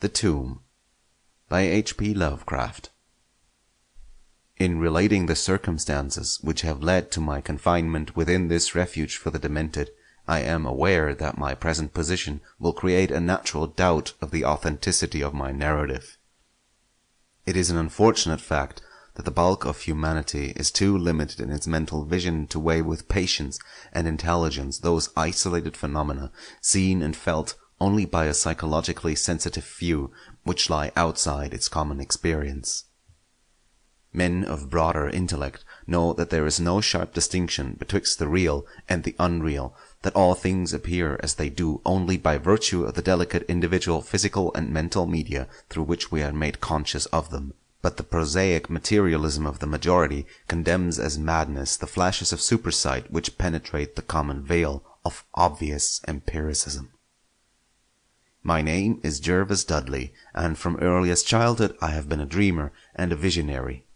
The Tomb by H.P. Lovecraft. In relating the circumstances which have led to my confinement within this refuge for the demented, I am aware that my present position will create a natural doubt of the authenticity of my narrative. It is an unfortunate fact that the bulk of humanity is too limited in its mental vision to weigh with patience and intelligence those isolated phenomena, seen and felt only by a psychologically sensitive few, which lie outside its common experience. Men of broader intellect know that there is no sharp distinction betwixt the real and the unreal, that all things appear as they do only by virtue of the delicate individual physical and mental media through which we are made conscious of them. But the prosaic materialism of the majority condemns as madness the flashes of supersight which penetrate the common veil of obvious empiricism. My name is Jervis Dudley, and from earliest childhood I have been a dreamer and a visionary.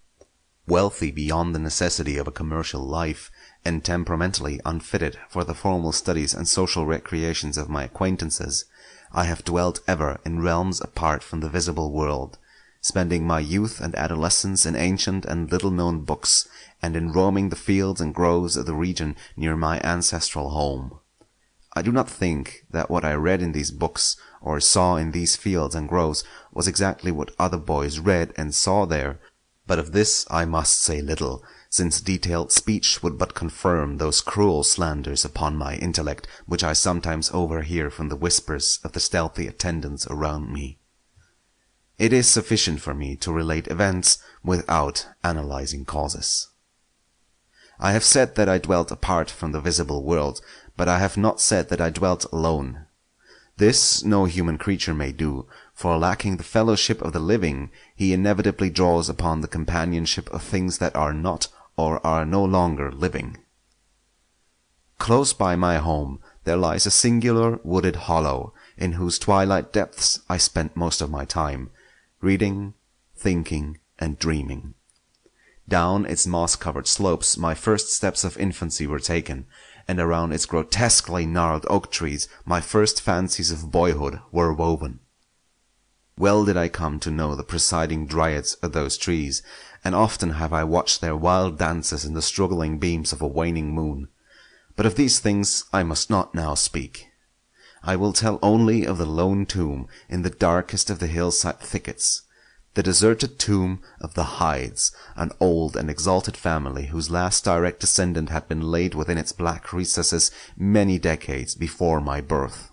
Wealthy beyond the necessity of a commercial life, and temperamentally unfitted for the formal studies and social recreations of my acquaintances, I have dwelt ever in realms apart from the visible world, spending my youth and adolescence in ancient and little-known books, and in roaming the fields and groves of the region near my ancestral home. I do not think that what I read in these books or saw in these fields and groves was exactly what other boys read and saw there, but of this I must say little, since detailed speech would but confirm those cruel slanders upon my intellect which I sometimes overhear from the whispers of the stealthy attendants around me. It is sufficient for me to relate events without analyzing causes. I have said that I dwelt apart from the visible world, but I have not said that I dwelt alone. This no human creature may do, for lacking the fellowship of the living, he inevitably draws upon the companionship of things that are not or are no longer living. Close by my home there lies a singular wooded hollow, in whose twilight depths I spent most of my time, reading, thinking, and dreaming. Down its moss-covered slopes my first steps of infancy were taken, and around its grotesquely gnarled oak trees my first fancies of boyhood were woven. Well did I come to know the presiding dryads of those trees, and often have I watched their wild dances in the struggling beams of a waning moon. But of these things I must not now speak. I will tell only of the lone tomb in the darkest of the hillside thickets, the deserted tomb of the Hydes, an old and exalted family whose last direct descendant had been laid within its black recesses many decades before my birth.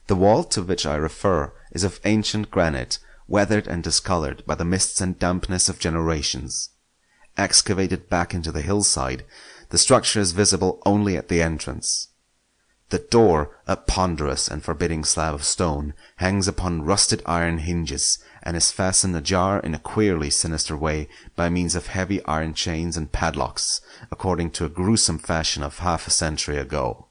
The vault to which I refer is of ancient granite, weathered and discolored by the mists and dampness of generations. Excavated back into the hillside, the structure is visible only at the entrance. The door, a ponderous and forbidding slab of stone, hangs upon rusted iron hinges, and is fastened ajar in a queerly sinister way by means of heavy iron chains and padlocks, according to a gruesome fashion of half a century ago.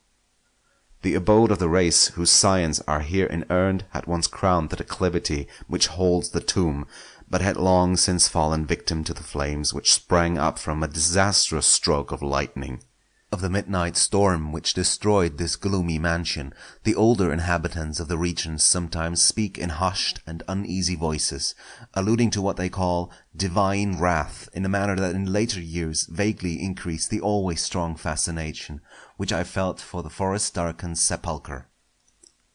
The abode of the race whose scions are here inurned had once crowned the declivity which holds the tomb, but had long since fallen victim to the flames which sprang up from a disastrous stroke of lightning. Of the midnight storm which destroyed this gloomy mansion, the older inhabitants of the region sometimes speak in hushed and uneasy voices, alluding to what they call divine wrath in a manner that in later years vaguely increased the always strong fascination which I felt for the forest-darkened sepulchre.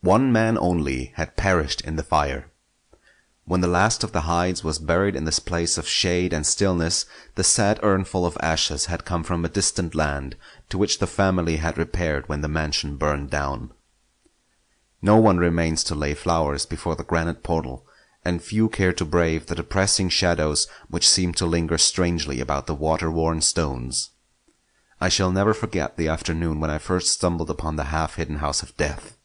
One man only had perished in the fire. When the last of the Hydes was buried in this place of shade and stillness, the sad urnful of ashes had come from a distant land, to which the family had repaired when the mansion burned down. No one remains to lay flowers before the granite portal, and few care to brave the depressing shadows which seem to linger strangely about the water-worn stones. I shall never forget the afternoon when I first stumbled upon the half-hidden house of death.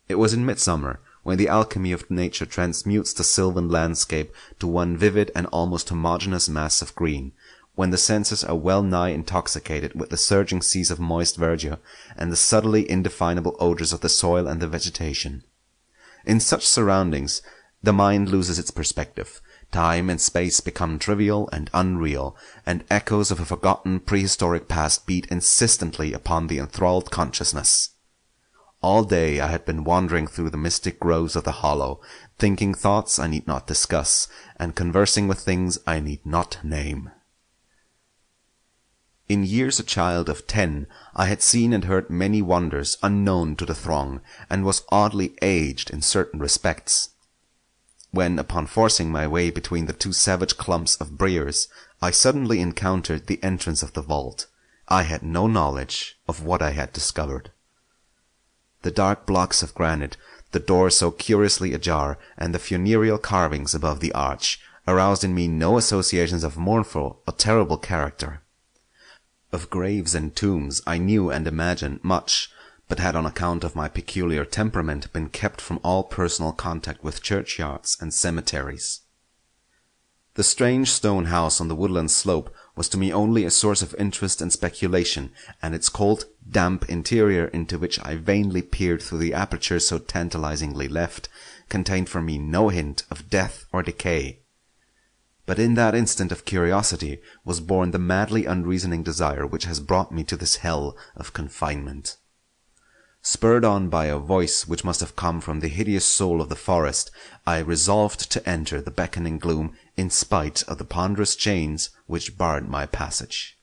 It was in midsummer, when the alchemy of nature transmutes the sylvan landscape to one vivid and almost homogeneous mass of green, when the senses are well nigh intoxicated with the surging seas of moist verdure, and the subtly indefinable odors of the soil and the vegetation. In such surroundings, the mind loses its perspective. Time and space become trivial and unreal, and echoes of a forgotten prehistoric past beat insistently upon the enthralled consciousness. All day I had been wandering through the mystic groves of the hollow, thinking thoughts I need not discuss, and conversing with things I need not name. In years a child of 10, I had seen and heard many wonders unknown to the throng, and was oddly aged in certain respects. When, upon forcing my way between the two savage clumps of briers, I suddenly encountered the entrance of the vault, I had no knowledge of what I had discovered. The dark blocks of granite, the door so curiously ajar, and the funereal carvings above the arch, aroused in me no associations of mournful or terrible character. Of graves and tombs I knew and imagined much, but had on account of my peculiar temperament been kept from all personal contact with churchyards and cemeteries. The strange stone house on the woodland slope was to me only a source of interest and speculation, and its cold, damp interior, into which I vainly peered through the aperture so tantalizingly left, contained for me no hint of death or decay. But in that instant of curiosity was born the madly unreasoning desire which has brought me to this hell of confinement. Spurred on by a voice which must have come from the hideous soul of the forest, I resolved to enter the beckoning gloom in spite of the ponderous chains which barred my passage.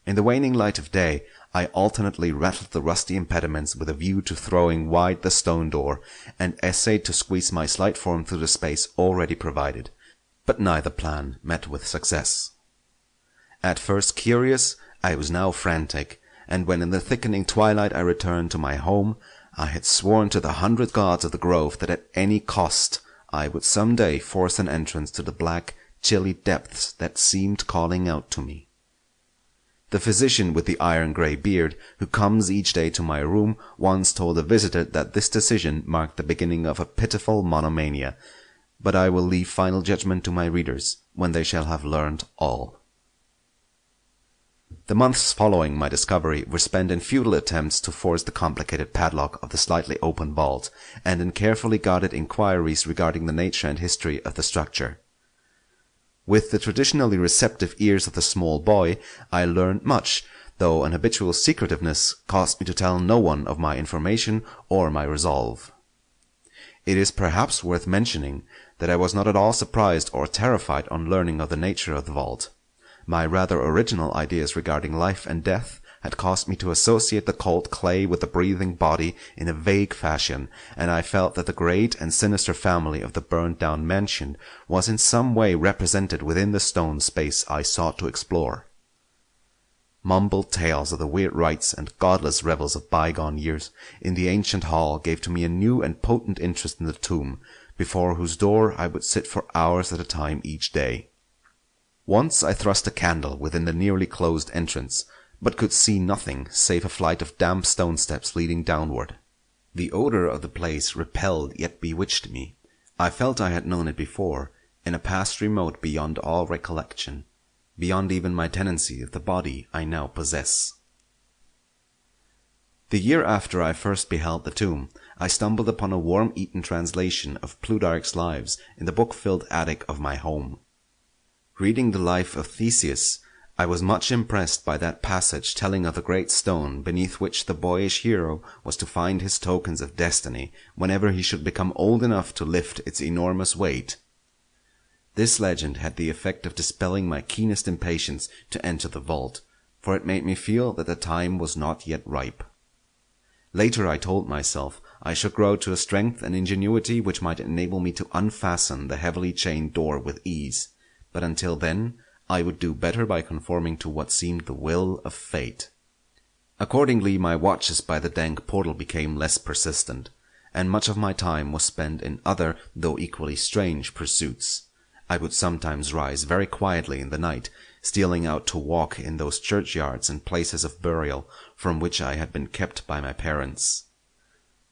In the waning light of day, I alternately rattled the rusty impediments with a view to throwing wide the stone door, and essayed to squeeze my slight form through the space already provided. But neither plan met with success. At first curious, I was now frantic, and when in the thickening twilight I returned to my home, I had sworn to the 100 gods of the grove that at any cost I would some day force an entrance to the black, chilly depths that seemed calling out to me. The physician with the iron-grey beard, who comes each day to my room, once told a visitor that this decision marked the beginning of a pitiful monomania, but I will leave final judgment to my readers when they shall have learned all. The months following my discovery were spent in futile attempts to force the complicated padlock of the slightly open vault, and in carefully guarded inquiries regarding the nature and history of the structure. With the traditionally receptive ears of the small boy, I learned much, though an habitual secretiveness caused me to tell no one of my information or my resolve. It is perhaps worth mentioning that I was not at all surprised or terrified on learning of the nature of the vault. My rather original ideas regarding life and death had caused me to associate the cold clay with the breathing body in a vague fashion, and I felt that the great and sinister family of the burned-down mansion was in some way represented within the stone space I sought to explore. Mumbled tales of the weird rites and godless revels of bygone years in the ancient hall gave to me a new and potent interest in the tomb, before whose door I would sit for hours at a time each day. Once I thrust a candle within the nearly closed entrance, but could see nothing save a flight of damp stone steps leading downward. The odor of the place repelled yet bewitched me. I felt I had known it before, in a past remote beyond all recollection, beyond even my tenancy of the body I now possess. The year after I first beheld the tomb, I stumbled upon a worm-eaten translation of Plutarch's Lives in the book-filled attic of my home. Reading the life of Theseus, I was much impressed by that passage telling of the great stone beneath which the boyish hero was to find his tokens of destiny whenever he should become old enough to lift its enormous weight. This legend had the effect of dispelling my keenest impatience to enter the vault, for it made me feel that the time was not yet ripe. Later I told myself I should grow to a strength and ingenuity which might enable me to unfasten the heavily chained door with ease, but until then I would do better by conforming to what seemed the will of fate. Accordingly, my watches by the dank portal became less persistent, and much of my time was spent in other, though equally strange, pursuits. I would sometimes rise very quietly in the night, stealing out to walk in those churchyards and places of burial from which I had been kept by my parents.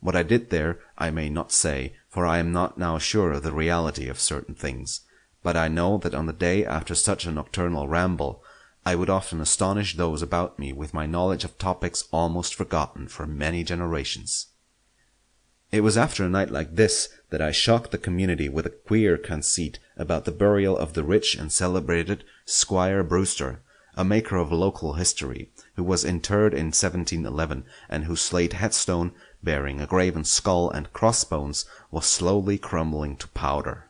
What I did there I may not say, for I am not now sure of the reality of certain things, but I know that on the day after such a nocturnal ramble, I would often astonish those about me with my knowledge of topics almost forgotten for many generations. It was after a night like this that I shocked the community with a queer conceit about the burial of the rich and celebrated Squire Brewster, a maker of local history, who was interred in 1711, and whose slate headstone, bearing a graven skull and crossbones, was slowly crumbling to powder.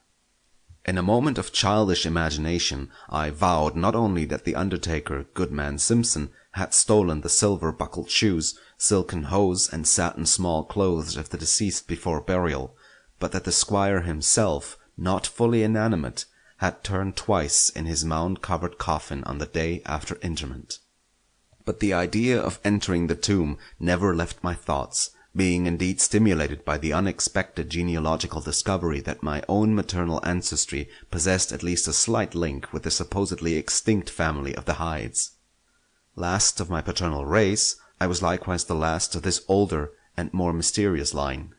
In a moment of childish imagination, I vowed not only that the undertaker, Goodman Simpson, had stolen the silver-buckled shoes, silken hose, and satin small clothes of the deceased before burial, but that the squire himself, not fully inanimate, had turned twice in his mound-covered coffin on the day after interment. But the idea of entering the tomb never left my thoughts, being indeed stimulated by the unexpected genealogical discovery that my own maternal ancestry possessed at least a slight link with the supposedly extinct family of the Hydes. Last of my paternal race, I was likewise the last of this older and more mysterious line.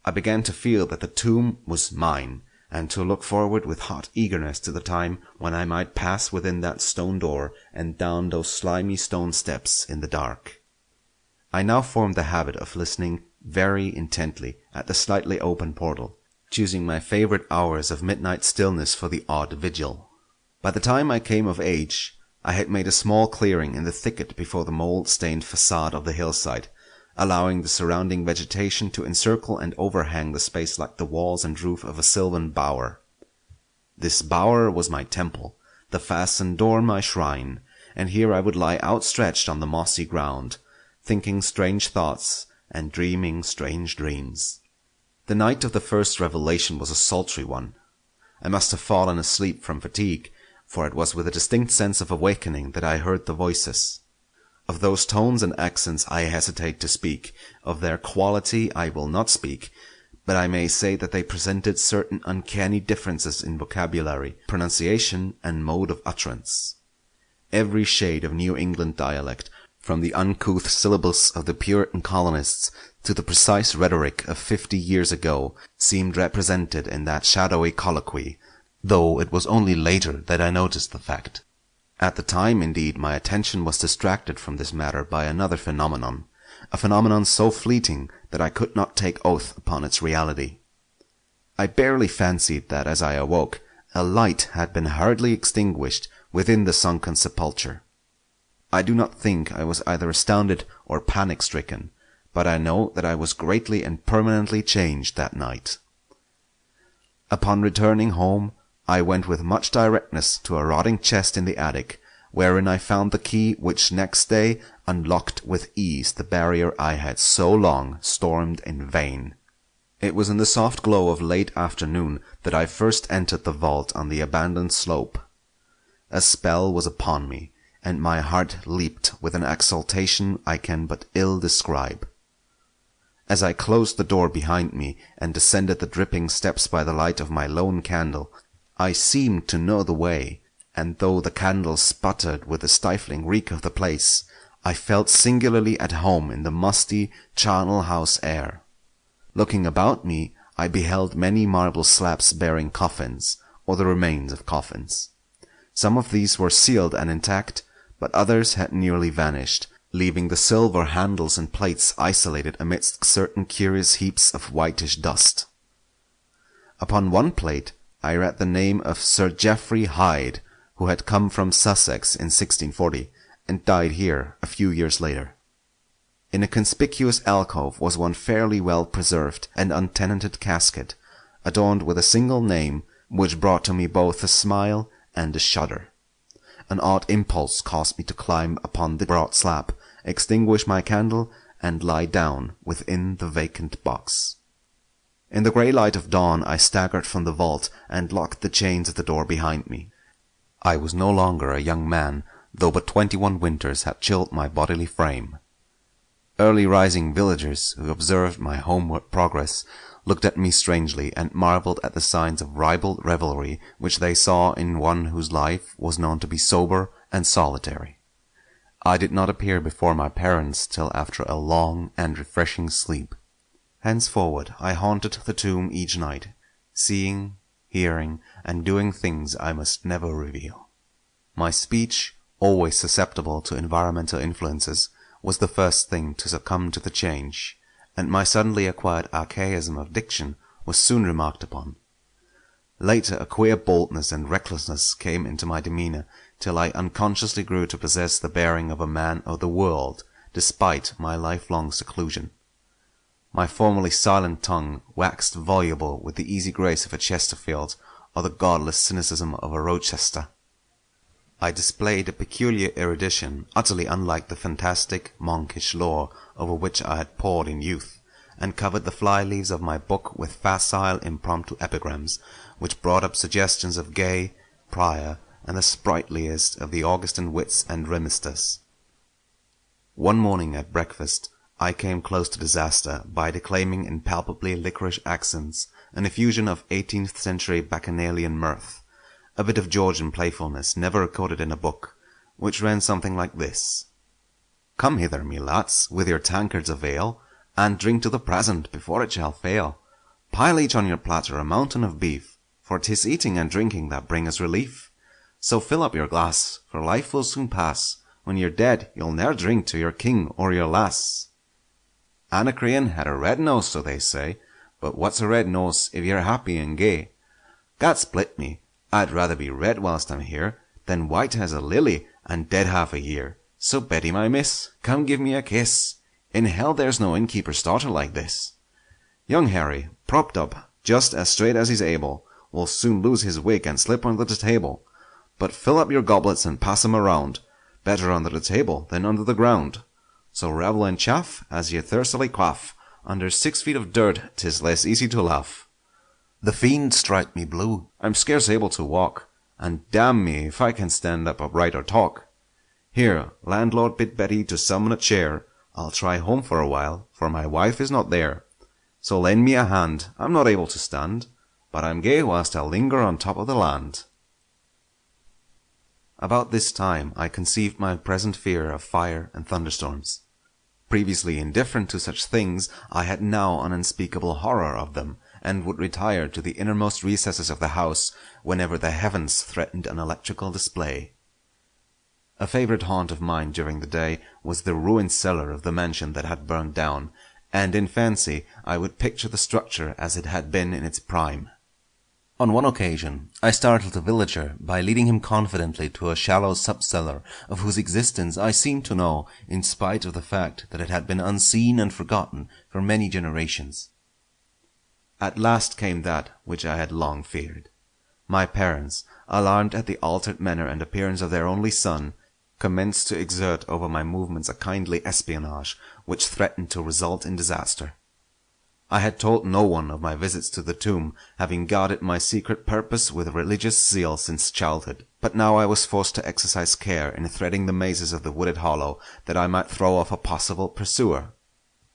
I began to feel that the tomb was mine, and to look forward with hot eagerness to the time when I might pass within that stone door and down those slimy stone steps in the dark. I now formed the habit of listening very intently at the slightly open portal, choosing my favorite hours of midnight stillness for the odd vigil. By the time I came of age, I had made a small clearing in the thicket before the mold-stained facade of the hillside, allowing the surrounding vegetation to encircle and overhang the space like the walls and roof of a sylvan bower. This bower was my temple, the fastened door my shrine, and here I would lie outstretched on the mossy ground, thinking strange thoughts and dreaming strange dreams. The night of the first revelation was a sultry one. I must have fallen asleep from fatigue, for it was with a distinct sense of awakening that I heard the voices. Of those tones and accents I hesitate to speak, of their quality I will not speak, but I may say that they presented certain uncanny differences in vocabulary, pronunciation, and mode of utterance. Every shade of New England dialect, from the uncouth syllables of the Puritan colonists to the precise rhetoric of 50 years ago, seemed represented in that shadowy colloquy, though it was only later that I noticed the fact. At the time, indeed, my attention was distracted from this matter by another phenomenon, a phenomenon so fleeting that I could not take oath upon its reality. I barely fancied that as I awoke, a light had been hurriedly extinguished within the sunken sepulchre. I do not think I was either astounded or panic-stricken, but I know that I was greatly and permanently changed that night. Upon returning home, I went with much directness to a rotting chest in the attic, wherein I found the key which next day unlocked with ease the barrier I had so long stormed in vain. It was in the soft glow of late afternoon that I first entered the vault on the abandoned slope. A spell was upon me, and my heart leaped with an exultation I can but ill describe. As I closed the door behind me and descended the dripping steps by the light of my lone candle, I seemed to know the way, and though the candle sputtered with the stifling reek of the place, I felt singularly at home in the musty charnel house air. Looking about me, I beheld many marble slabs bearing coffins, or the remains of coffins. Some of these were sealed and intact, but others had nearly vanished, leaving the silver handles and plates isolated amidst certain curious heaps of whitish dust. Upon one plate I read the name of Sir Geoffrey Hyde, who had come from Sussex in 1640, and died here a few years later. In a conspicuous alcove was one fairly well preserved and untenanted casket, adorned with a single name, which brought to me both a smile and a shudder. An odd impulse caused me to climb upon the broad slab, extinguish my candle, and lie down within the vacant box. In the grey light of dawn I staggered from the vault and locked the chains of the door behind me. I was no longer a young man, though but 21 winters had chilled my bodily frame. Early rising villagers who observed my homeward progress looked at me strangely and marveled at the signs of ribald revelry which they saw in one whose life was known to be sober and solitary. I did not appear before my parents till after a long and refreshing sleep. Henceforward I haunted the tomb each night, seeing, hearing, and doing things I must never reveal. My speech, always susceptible to environmental influences, was the first thing to succumb to the change, and my suddenly acquired archaism of diction was soon remarked upon. Later a queer boldness and recklessness came into my demeanour, till I unconsciously grew to possess the bearing of a man of the world, despite my lifelong seclusion. My formerly silent tongue waxed voluble with the easy grace of a Chesterfield or the godless cynicism of a Rochester. I displayed a peculiar erudition utterly unlike the fantastic, monkish lore over which I had pored in youth, and covered the fly-leaves of my book with facile impromptu epigrams, which brought up suggestions of Gay, Prior, and the sprightliest of the Augustan wits and rimesters. One morning at breakfast I came close to disaster by declaiming in palpably licorice accents an effusion of 18th century bacchanalian mirth, a bit of Georgian playfulness never recorded in a book, which ran something like this: "Come hither, me lads, with your tankards of ale, and drink to the present before it shall fail. Pile each on your platter a mountain of beef, for 'tis eating and drinking that bring us relief. So fill up your glass, for life will soon pass. When you're dead, you'll ne'er drink to your king or your lass. Anacreon had a red nose, so they say, but what's a red nose if you're happy and gay? God split me, I'd rather be red whilst I'm here, than white as a lily and dead half a year. So Betty, my miss, come give me a kiss. In hell there's no innkeeper's daughter like this. Young Harry, propped up, just as straight as he's able, will soon lose his wig and slip under the table. But fill up your goblets and pass 'em around, better under the table than under the ground. So revel and chaff as ye thirstily quaff, under 6 feet of dirt 'tis less easy to laugh. The fiend strike me blue, I'm scarce able to walk, and damn me if I can stand up upright or talk. Here, landlord, bid Betty to summon a chair, I'll try home for a while, for my wife is not there. So lend me a hand, I'm not able to stand, but I'm gay whilst I linger on top of the land." About this time I conceived my present fear of fire and thunderstorms. Previously indifferent to such things, I had now an unspeakable horror of them, and would retire to the innermost recesses of the house whenever the heavens threatened an electrical display. A favourite haunt of mine during the day was the ruined cellar of the mansion that had burned down, and in fancy I would picture the structure as it had been in its prime. On one occasion I startled a villager by leading him confidently to a shallow sub-cellar of whose existence I seemed to know, in spite of the fact that it had been unseen and forgotten for many generations. At last came that which I had long feared. My parents, alarmed at the altered manner and appearance of their only son, commenced to exert over my movements a kindly espionage, which threatened to result in disaster. I had told no one of my visits to the tomb, having guarded my secret purpose with religious zeal since childhood, but now I was forced to exercise care in threading the mazes of the wooded hollow, that I might throw off a possible pursuer.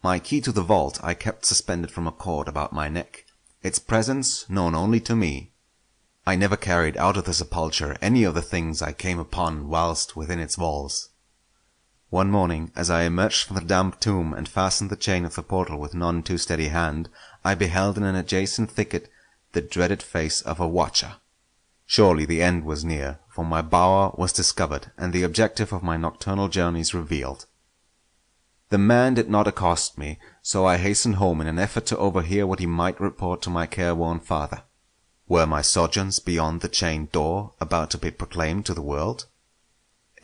My key to the vault I kept suspended from a cord about my neck, its presence known only to me. I never carried out of the sepulchre any of the things I came upon whilst within its walls. One morning, as I emerged from the damp tomb and fastened the chain of the portal with none too steady hand, I beheld in an adjacent thicket the dreaded face of a watcher. Surely the end was near, for my bower was discovered, and the objective of my nocturnal journeys revealed. The man did not accost me, so I hastened home in an effort to overhear what he might report to my careworn father. Were my sojourns beyond the chained door about to be proclaimed to the world?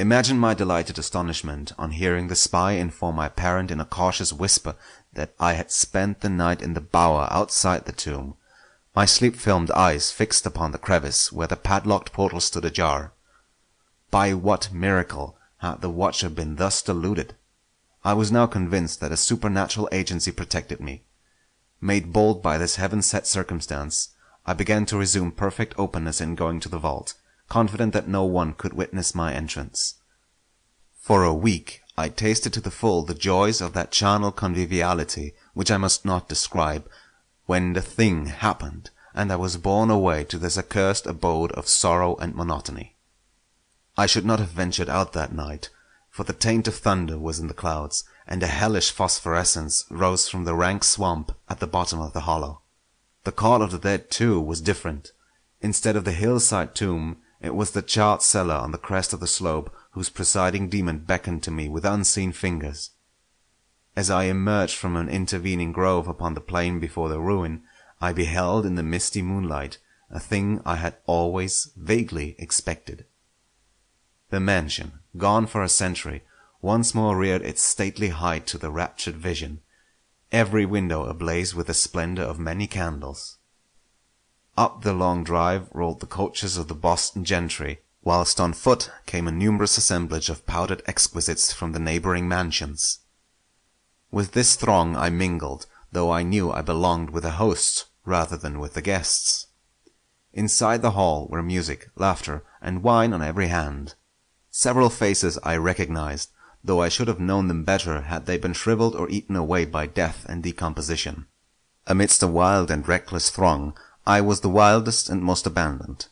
Imagine my delighted astonishment on hearing the spy inform my parent in a cautious whisper that I had spent the night in the bower outside the tomb, my sleep-filmed eyes fixed upon the crevice where the padlocked portal stood ajar. By what miracle had the watcher been thus deluded? I was now convinced that a supernatural agency protected me. Made bold by this heaven-set circumstance, I began to resume perfect openness in going to the vault, confident that no one could witness my entrance. For a week I tasted to the full the joys of that charnel conviviality which I must not describe, when the thing happened, and I was borne away to this accursed abode of sorrow and monotony. I should not have ventured out that night, for the taint of thunder was in the clouds, and a hellish phosphorescence rose from the rank swamp at the bottom of the hollow. The call of the dead, too, was different. Instead of the hillside tomb, it was the charred cellar on the crest of the slope whose presiding demon beckoned to me with unseen fingers. As I emerged from an intervening grove upon the plain before the ruin, I beheld in the misty moonlight a thing I had always vaguely expected. The mansion, gone for a century, once more reared its stately height to the raptured vision, every window ablaze with the splendor of many candles. Up the long drive rolled the coaches of the Boston gentry, whilst on foot came a numerous assemblage of powdered exquisites from the neighboring mansions. With this throng I mingled, though I knew I belonged with the hosts rather than with the guests. Inside the hall were music, laughter, and wine on every hand. Several faces I recognized, though I should have known them better had they been shriveled or eaten away by death and decomposition. Amidst a wild and reckless throng, I was the wildest and most abandoned.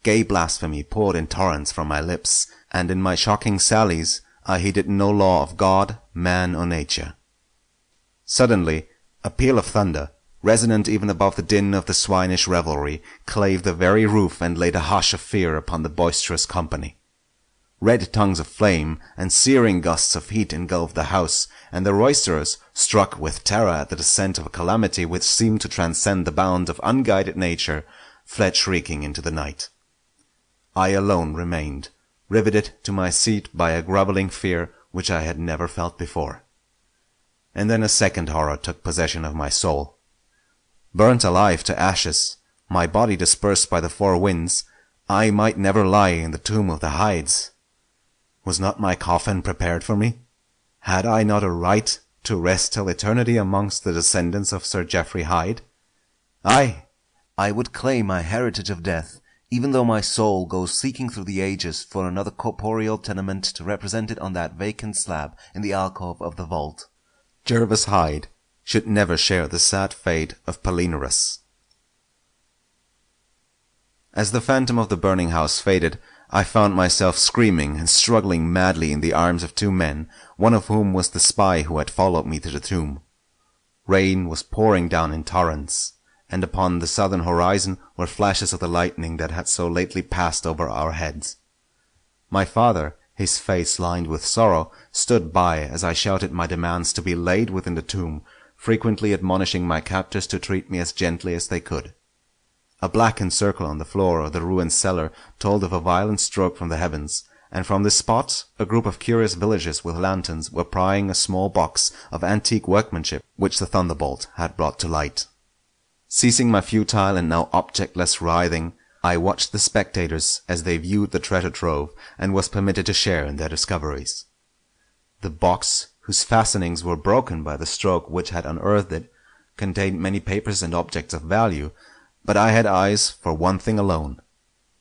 Gay blasphemy poured in torrents from my lips, and in my shocking sallies I heeded no law of God, man, or nature. Suddenly, a peal of thunder, resonant even above the din of the swinish revelry, clave the very roof and laid a hush of fear upon the boisterous company. Red tongues of flame and searing gusts of heat engulfed the house, and the roisterers, struck with terror at the descent of a calamity which seemed to transcend the bounds of unguided nature, fled shrieking into the night. I alone remained, riveted to my seat by a grovelling fear which I had never felt before. And then a second horror took possession of my soul. Burnt alive to ashes, my body dispersed by the four winds, I might never lie in the tomb of the Hydes. Was not my coffin prepared for me? Had I not a right to rest till eternity amongst the descendants of Sir Geoffrey Hyde? Aye, I would claim my heritage of death, even though my soul goes seeking through the ages for another corporeal tenement to represent it on that vacant slab in the alcove of the vault. Jervis Hyde should never share the sad fate of Palinurus. As the phantom of the burning house faded, I found myself screaming and struggling madly in the arms of two men, one of whom was the spy who had followed me to the tomb. Rain was pouring down in torrents, and upon the southern horizon were flashes of the lightning that had so lately passed over our heads. My father, his face lined with sorrow, stood by as I shouted my demands to be laid within the tomb, frequently admonishing my captors to treat me as gently as they could. A blackened circle on the floor of the ruined cellar told of a violent stroke from the heavens, and from this spot a group of curious villagers with lanterns were prying a small box of antique workmanship which the thunderbolt had brought to light. Ceasing my futile and now objectless writhing, I watched the spectators as they viewed the treasure trove, and was permitted to share in their discoveries. The box, whose fastenings were broken by the stroke which had unearthed it, contained many papers and objects of value, but I had eyes for one thing alone.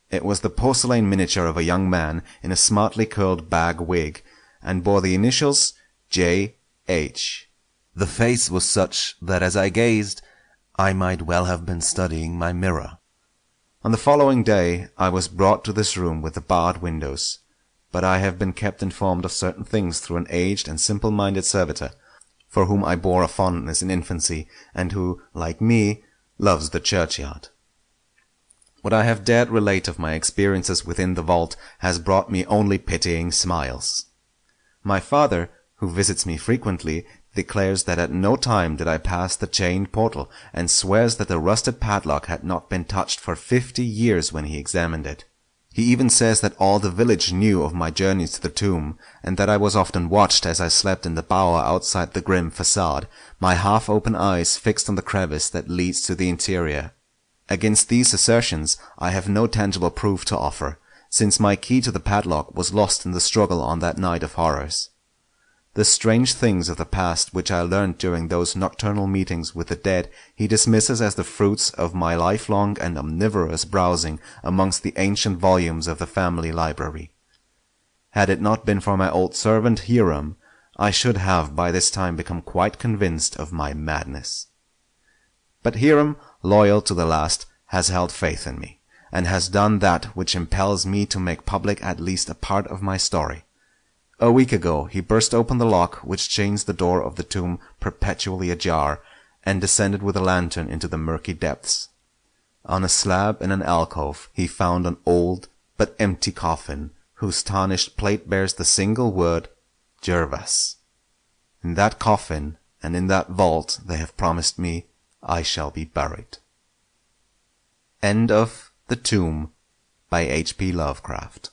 It was the porcelain miniature of a young man in a smartly curled bag wig, and bore the initials J.H. The face was such that as I gazed, I might well have been studying my mirror. On the following day I was brought to this room with the barred windows, but I have been kept informed of certain things through an aged and simple-minded servitor, for whom I bore a fondness in infancy, and who, like me, loves the churchyard. What I have dared relate of my experiences within the vault has brought me only pitying smiles. My father, who visits me frequently, declares that at no time did I pass the chained portal, and swears that the rusted padlock had not been touched for 50 years when he examined it. He even says that all the village knew of my journeys to the tomb, and that I was often watched as I slept in the bower outside the grim facade, my half-open eyes fixed on the crevice that leads to the interior. Against these assertions I have no tangible proof to offer, since my key to the padlock was lost in the struggle on that night of horrors. The strange things of the past which I learned during those nocturnal meetings with the dead he dismisses as the fruits of my lifelong and omnivorous browsing amongst the ancient volumes of the family library. Had it not been for my old servant Hiram, I should have by this time become quite convinced of my madness. But Hiram, loyal to the last, has held faith in me, and has done that which impels me to make public at least a part of my story. A week ago he burst open the lock which chains the door of the tomb perpetually ajar, and descended with a lantern into the murky depths. On a slab in an alcove he found an old but empty coffin, whose tarnished plate bears the single word Jervas. In that coffin and in that vault they have promised me I shall be buried. End of The Tomb by H.P. Lovecraft.